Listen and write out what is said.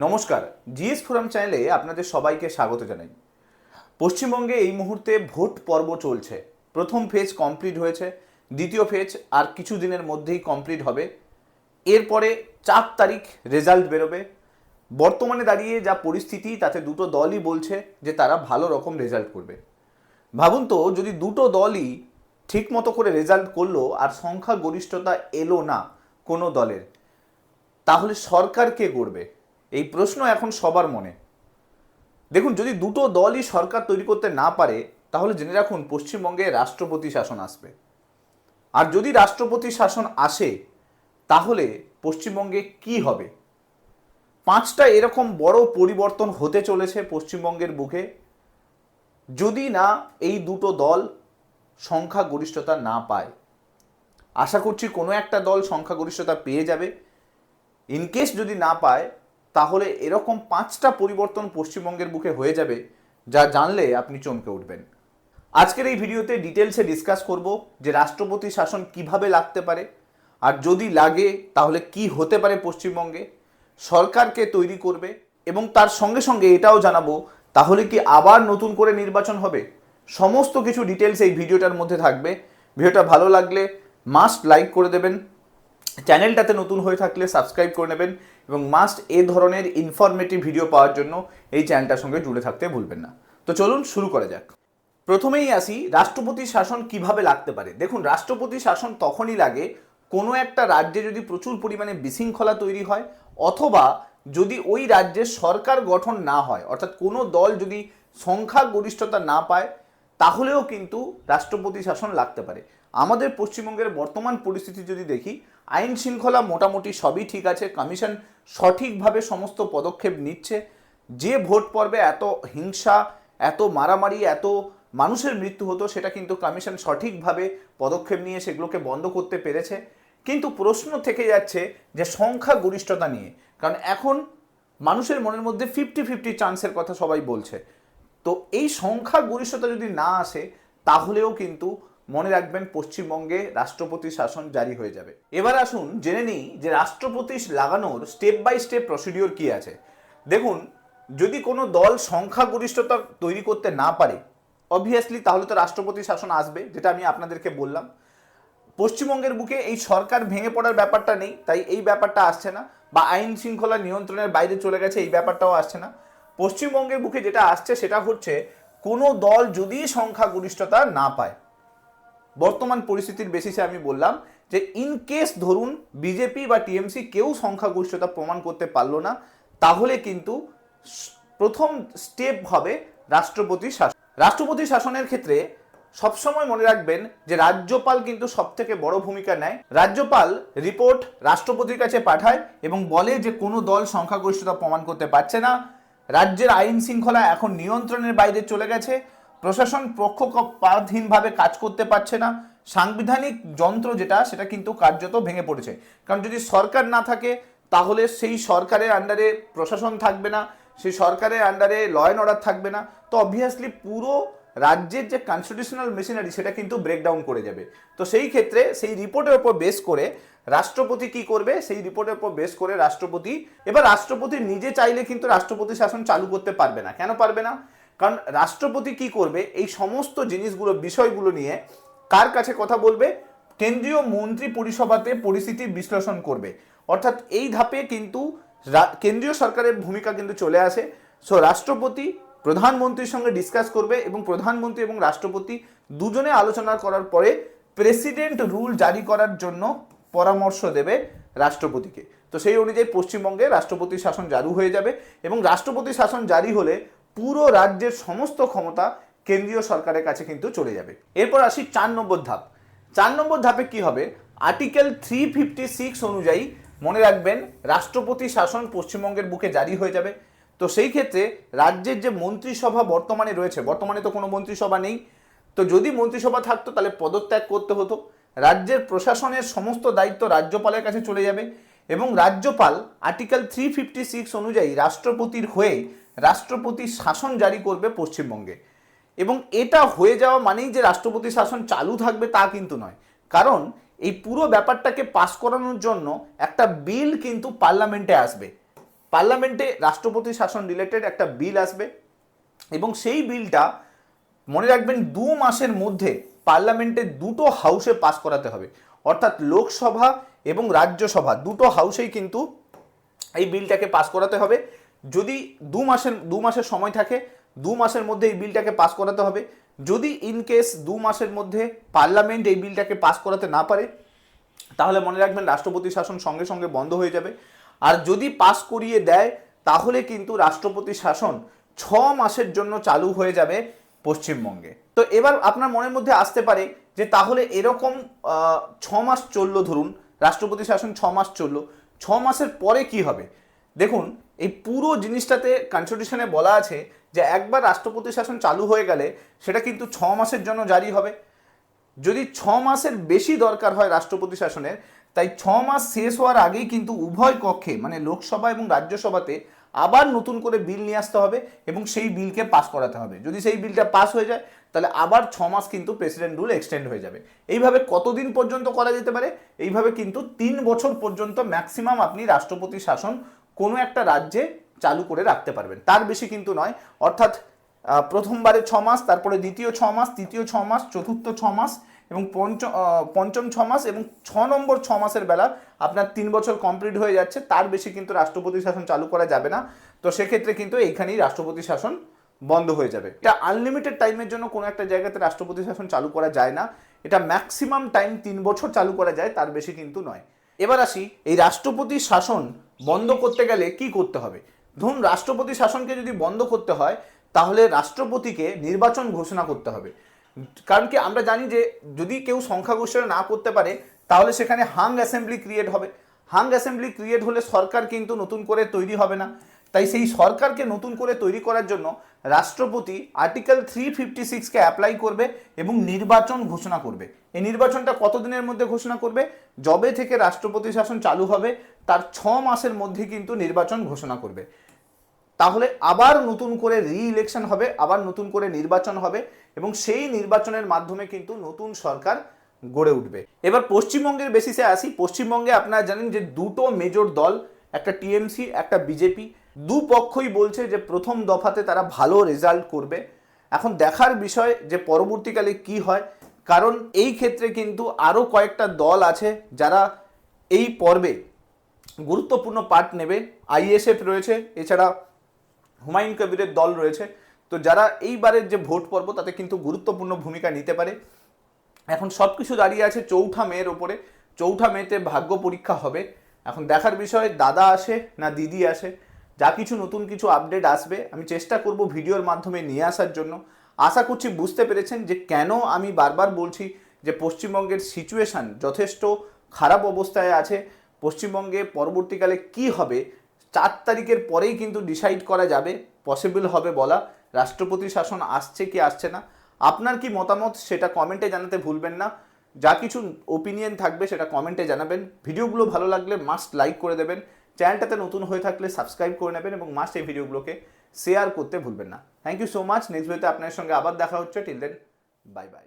নমস্কার, GS forum চ্যানেলে আপনাদের সবাইকে স্বাগত জানাই। পশ্চিমবঙ্গে এই মুহূর্তে ভোট পর্ব চলছে। প্রথম ফেজ কমপ্লিট হয়েছে, দ্বিতীয় ফেজ আর কিছু দিনের মধ্যেই কমপ্লিট হবে। এরপরে 4 তারিখ রেজাল্ট বেরোবে। বর্তমানে দাঁড়িয়ে যা পরিস্থিতি তাতে দুটো দলই বলছে যে তারা ভালো রকম রেজাল্ট করবে। ভাবুন তো, যদি দুটো দলই ঠিক মতো করে রেজাল্ট করলো আর সংখ্যা গরিষ্ঠতা এলো না কোনো দলের, তাহলে সরকার কে গড়বে? এই প্রশ্ন এখন সবার মনে। দেখুন, যদি দুটো দলই সরকার তৈরি করতে না পারে তাহলে জেনে রাখুন পশ্চিমবঙ্গে রাষ্ট্রপতি শাসন আসবে। আর যদি রাষ্ট্রপতি শাসন আসে তাহলে পশ্চিমবঙ্গে কি হবে? 5টা এরকম বড় পরিবর্তন হতে চলেছে পশ্চিমবঙ্গের বুকে, যদি না এই দুটো দল সংখ্যাগরিষ্ঠতা না পায়। আশা করছি কোনো একটা দল সংখ্যাগরিষ্ঠতা পেয়ে যাবে। ইনকেস যদি না পায় তাহলে এরকম 5টা পরিবর্তন পশ্চিমবঙ্গের বুকে হয়ে যাবে, যা জানলে আপনি চমকে উঠবেন। আজকের এই ভিডিওতে ডিটেলসে ডিসকাস করব যে রাষ্ট্রপতি শাসন কিভাবে লাগতে পারে, আর যদি লাগে তাহলে কি হতে পারে পশ্চিমবঙ্গে, সরকারকে তৈরি করবে, এবং তার সঙ্গে সঙ্গে এটাও জানাবো তাহলে কি আবার নতুন করে নির্বাচন হবে। সমস্ত কিছু ডিটেলস এই ভিডিওটার মধ্যে থাকবে। ভিডিওটা ভালো লাগলে মাস্ট লাইক করে দেবেন, চ্যানেলটাতে নতুন হয়ে থাকলে সাবস্ক্রাইব করে নেবেন, এবং মাস্ট এ ধরনের ইনফরমেটিভ ভিডিও পাওয়ার জন্য এই চ্যানেলটার সঙ্গে জুড়ে থাকতে ভুলবেন না। তো চলুন শুরু করা যাক। প্রথমেই আসি রাষ্ট্রপতি শাসন কিভাবে লাগতে পারে। দেখুন, রাষ্ট্রপতি শাসন তখনই লাগে কোনো একটা রাজ্যে যদি প্রচুর পরিমাণে বিশৃঙ্খলা তৈরি হয়, অথবা যদি ওই রাজ্যে সরকার গঠন না হয়, অর্থাৎ কোনো দল যদি সংখ্যাগরিষ্ঠতা না পায়, তাহলেও কিন্তু রাষ্ট্রপতি শাসন লাগতে পারে। আমাদের পশ্চিমবঙ্গের বর্তমান পরিস্থিতি যদি দেখি, আইন শৃঙ্খলা মোটামুটি সবই ঠিক আছে, কমিশন সঠিকভাবে সমস্ত পদক্ষেপ নিচ্ছে। যে ভোট পর্বে এত হিংসা, এত মারামারি, এত মানুষের মৃত্যু হতো, সেটা কিন্তু কমিশন সঠিকভাবে পদক্ষেপ নিয়ে সেগুলোকে বন্ধ করতে পেরেছে। কিন্তু প্রশ্ন থেকে যাচ্ছে যে সংখ্যাগরিষ্ঠতা নিয়ে, কারণ এখন মানুষের মনের মধ্যে 50-50 চান্সের কথা সবাই বলছে। তো এই সংখ্যাগরিষ্ঠতা যদি না আসে তাহলেও কিন্তু মনে রাখবেন পশ্চিমবঙ্গে রাষ্ট্রপতি শাসন জারি হয়ে যাবে। এবার আসুন জেনে নিই যে রাষ্ট্রপতি লাগানোর স্টেপ বাই স্টেপ প্রসিডিওর কি আছে। দেখুন, যদি কোনো দল সংখ্যাগরিষ্ঠতা তৈরি করতে না পারে, অবভিয়াসলি তাহলে তো রাষ্ট্রপতি শাসন আসবে, যেটা আমি আপনাদেরকে বললাম। পশ্চিমবঙ্গের বুকে এই সরকার ভেঙে পড়ার ব্যাপারটা নেই, তাই এই ব্যাপারটা আসছে না, বা আইন শৃঙ্খলা নিয়ন্ত্রণের বাইরে চলে গেছে, এই ব্যাপারটাও আসছে না। পশ্চিমবঙ্গের বুকে যেটা আসছে সেটা হচ্ছে কোনো দল যদি সংখ্যাগরিষ্ঠতা না পায়। বর্তমান পরিস্থিতির বেসিসে আমি বললাম যে ইনকেস ধরুন বিজেপি বা টিএমসি কেউ সংখ্যাগরিষ্ঠতা প্রমাণ করতে পারলো না, তাহলে কিন্তু প্রথম স্টেপ হবে রাষ্ট্রপতি শাসন। রাষ্ট্রপতি শাসনের ক্ষেত্রে সবসময় মনে রাখবেন যে রাজ্যপাল কিন্তু সব থেকে বড় ভূমিকা নেয়। রাজ্যপাল রিপোর্ট রাষ্ট্রপতির কাছে পাঠায় এবং বলে যে কোনো দল সংখ্যাগরিষ্ঠতা প্রমাণ করতে পারছে না, রাজ্যের আইন শৃঙ্খলা এখন নিয়ন্ত্রণের বাইরে চলে গেছে, প্রশাসন পক্ষপাতহীনভাবে কাজ করতে পারছে না, সাংবিধানিক যন্ত্র যেটা সেটা কিন্তু কার্যত ভেঙে পড়েছে। কারণ যদি সরকার না থাকে তাহলে সেই সরকারের আন্ডারে প্রশাসন থাকবে না, সেই সরকারের আন্ডারে ল অ্যান্ড অর্ডার থাকবে না। তো অবভিয়াসলি পুরো রাজ্যের যে কনস্টিটিউশনাল মেশিনারি সেটা কিন্তু ব্রেকডাউন করে যাবে। তো সেই ক্ষেত্রে সেই রিপোর্টের উপর বেস করে রাষ্ট্রপতি কি করবে, সেই রিপোর্টের উপর বেস করে রাষ্ট্রপতি নিজে চাইলে কিন্তু রাষ্ট্রপতি শাসন চালু করতে পারবে না। কেন পারবে না? কারণ রাষ্ট্রপতি কি করবে, এই সমস্ত জিনিসগুলো বিষয়গুলো নিয়ে কার কাছে কথা বলবে? কেন্দ্রীয় মন্ত্রী পরিষভাতে পরিস্থিতি বিশ্লেষণ করবে। অর্থাৎ এই ধাপে কিন্তু কেন্দ্রীয় সরকারের ভূমিকা কিন্তু চলে আসে। সো রাষ্ট্রপতি প্রধানমন্ত্রীর সঙ্গে ডিসকাস করবে এবং প্রধানমন্ত্রী এবং রাষ্ট্রপতি দুজনে আলোচনা করার পরে প্রেসিডেন্ট রুল জারি করার জন্য পরামর্শ দেবে রাষ্ট্রপতিকে। তো সেই অনুযায়ী পশ্চিমবঙ্গে রাষ্ট্রপতি শাসন জারি হয়ে যাবে, এবং রাষ্ট্রপতি শাসন জারি হলে পুরো রাজ্যের সমস্ত ক্ষমতা কেন্দ্রীয় সরকারের কাছে কিন্তু চলে যাবে। এরপর আসি 4 নম্বর ধাপ। 4 নম্বর ধাপে কি হবে? আর্টিকেল 356 অনুযায়ী মনে রাখবেন রাষ্ট্রপতি শাসন পশ্চিমবঙ্গের বুকে জারি হয়ে যাবে। তো সেই ক্ষেত্রে রাজ্যের যে মন্ত্রিসভা বর্তমানে রয়েছে, বর্তমানে তো কোনো মন্ত্রিসভা নেই, তো যদি মন্ত্রিসভা থাকতো তাহলে পদত্যাগ করতে হতো। রাজ্যের প্রশাসনের সমস্ত দায়িত্ব রাজ্যপালের কাছে চলে যাবে, এবং রাজ্যপাল আর্টিকেল 356 অনুযায়ী রাষ্ট্রপতির হয়ে রাষ্ট্রপতি শাসন জারি করবে পশ্চিমবঙ্গে। এবং এটা হয়ে যাওয়া মানেই যে রাষ্ট্রপতি শাসন চালু থাকবে তা কিন্তু নয়, কারণ এই পুরো ব্যাপারটাকে পাস করানোর জন্য একটা বিল কিন্তু পার্লামেন্টে আসবে। পার্লামেন্টে রাষ্ট্রপতি শাসন রিলেটেড একটা বিল আসবে এবং সেই বিলটা মনে রাখবেন 2 মাসের মধ্যে পার্লামেন্টে দুটো হাউসে পাস করাতে হবে, অর্থাৎ লোকসভা এবং রাজ্যসভা দুটো হাউসেই কিন্তু এই বিলটাকে পাস করাতে হবে। যদি 2 মাসের সময় থাকে 2 মাসের মধ্যে এই বিলটাকে পাস করাতে হবে। যদি ইনকেস 2 মাসের মধ্যে পার্লামেন্ট এই বিলটাকে পাস করাতে না পারে তাহলে মনে রাখবেন রাষ্ট্রপতি শাসন সঙ্গে সঙ্গে বন্ধ হয়ে যাবে। আর যদি পাস করিয়ে দেয় তাহলে কিন্তু রাষ্ট্রপতি শাসন 6 মাসের জন্য চালু হয়ে যাবে পশ্চিমবঙ্গে। তো এবার আপনার মনের মধ্যে আসতে পারে যে তাহলে এরকম 6 মাস চললো, ধরুন রাষ্ট্রপতি শাসন 6 মাস চললো, 6 মাসের পরে কি হবে? দেখুন এই পুরো জিনিসটাতে কনস্টিটিউশনে বলা আছে যে একবার রাষ্ট্রপতি শাসন চালু হয়ে গেলে সেটা কিন্তু 6 মাসের জন্য জারি হবে। যদি 6 মাসের বেশি দরকার হয় রাষ্ট্রপতি শাসনের, তাই 6 মাস শেষ হওয়ার আগেই কিন্তু উভয় কক্ষে মানে লোকসভা এবং রাজ্যসভাতে আবার নতুন করে বিল নিয়ে আসতে হবে এবং সেই বিলকে পাস করাতে হবে। যদি সেই বিলটা পাস হয়ে যায় তাহলে আবার 6 মাস কিন্তু প্রেসিডেন্ট রুল এক্সটেন্ড হয়ে যাবে। এইভাবে কতদিন পর্যন্ত করা যেতে পারে? এইভাবে কিন্তু 3 বছর পর্যন্ত ম্যাক্সিমাম আপনি রাষ্ট্রপতি শাসন কোনো একটা রাজ্যে চালু করে রাখতে পারবেন, তার বেশি কিন্তু নয়। অর্থাৎ প্রথমবারে 6 মাস, তারপরে দ্বিতীয় 6 মাস, তৃতীয় 6 মাস, চতুর্থ 6 মাস এবং পঞ্চম 6 মাস এবং 6 নম্বর 6 মাসের বেলা আপনার 3 বছর কমপ্লিট হয়ে যাচ্ছে, তার বেশি কিন্তু রাষ্ট্রপতি শাসন চালু করা যাবে না। তো সেক্ষেত্রে কিন্তু এইখানেই রাষ্ট্রপতি শাসন বন্ধ হয়ে যাবে। এটা আনলিমিটেড টাইমের জন্য কোনো একটা জায়গাতে রাষ্ট্রপতি শাসন চালু করা যায় না, এটা ম্যাক্সিমাম টাইম 3 বছর চালু করা যায়, তার বেশি কিন্তু নয়। এবার আসি এই রাষ্ট্রপতি শাসন বন্ধ করতে গেলে কি করতে হবে। ধরুন রাষ্ট্রপতি শাসনকে যদি বন্ধ করতে হয় তাহলে রাষ্ট্রপতিকে নির্বাচন ঘোষণা করতে হবে। কারণ কি আমরা জানি যে যদি কেউ সংখ্যাগরিষ্ঠতা না করতে পারে তাহলে সেখানে হাং অ্যাসেম্বলি ক্রিয়েট হবে। হাং অ্যাসেম্বলি ক্রিয়েট হলে সরকার কিন্তু নতুন করে তৈরি হবে না। তাই সেই সরকারকে নতুন করে তৈরি করার জন্য রাষ্ট্রপতি আর্টিকেল 356-কে অ্যাপ্লাই করবে এবং নির্বাচন ঘোষণা করবে। এই নির্বাচনটা কতদিনের মধ্যে ঘোষণা করবে? যবে থেকে রাষ্ট্রপতি শাসন চালু হবে তার 6 মাসের মধ্যে কিন্তু নির্বাচন ঘোষণা করবে। তাহলে আবার নতুন করে রি-ইলেকশন হবে, আবার নতুন করে নির্বাচন হবে এবং সেই নির্বাচনের মাধ্যমে কিন্তু নতুন সরকার গড়ে উঠবে। এবার পশ্চিমবঙ্গের বেসিসে আসি। পশ্চিমবঙ্গে আপনারা জানেন যে দুটো মেজর দল, একটা টিএমসি একটা বিজেপি, দুপক্ষই বলছে যে প্রথম দফাতে তারা ভালো রেজাল্ট করবে। এখন দেখার বিষয় যে পরবর্তীকালে কি হয়, কারণ এই ক্ষেত্রে কিন্তু আরও কয়েকটা দল আছে যারা এই পর্বে গুরুত্বপূর্ণ পার্ট নেবে। আইএসএফ রয়েছে, এছাড়া হুমায়ুন কবিরের দল রয়েছে। তো যারা এইবারের যে ভোট পর্ব তাতে কিন্তু গুরুত্বপূর্ণ ভূমিকা নিতে পারে। এখন সব কিছু দাঁড়িয়ে আছে 4 মের ওপরে। 4 মেতে ভাগ্য পরীক্ষা হবে। এখন দেখার বিষয় দাদা আসে না দিদি আসে। যা কিছু নতুন কিছু আপডেট আসবে আমি চেষ্টা করব ভিডিওর মাধ্যমে নিয়ে আসার জন্য। আশা করছি বুঝতে পেরেছেন যে কেন আমি বারবার বলছি যে পশ্চিমবঙ্গের সিচুয়েশান যথেষ্ট খারাপ অবস্থায় আছে। পশ্চিমবঙ্গে পরবর্তীকালে কি হবে 4 তারিখের পরেই কিন্তু ডিসাইড করা যাবে, পসিবল হবে বলা রাষ্ট্রপতি শাসন আসছে কি আসছে না। আপনার কি মতামত সেটা কমেন্টে জানাতে ভুলবেন না। যা কিছু ওপিনিয়ন থাকবে সেটা কমেন্টে জানাবেন। ভিডিওগুলো ভালো লাগলে মাস্ট লাইক করে দেবেন। চ্যানেলটাতে নতুন হয়ে থাকলে সাবস্ক্রাইব করে নেবেন এবং মাস্ট এই ভিডিওগুলোকে শেয়ার করতে ভুলবেন না। Thank you so much. Next ভিডিওতে আপনার সঙ্গে আবার দেখা হচ্ছে। Till then bye by.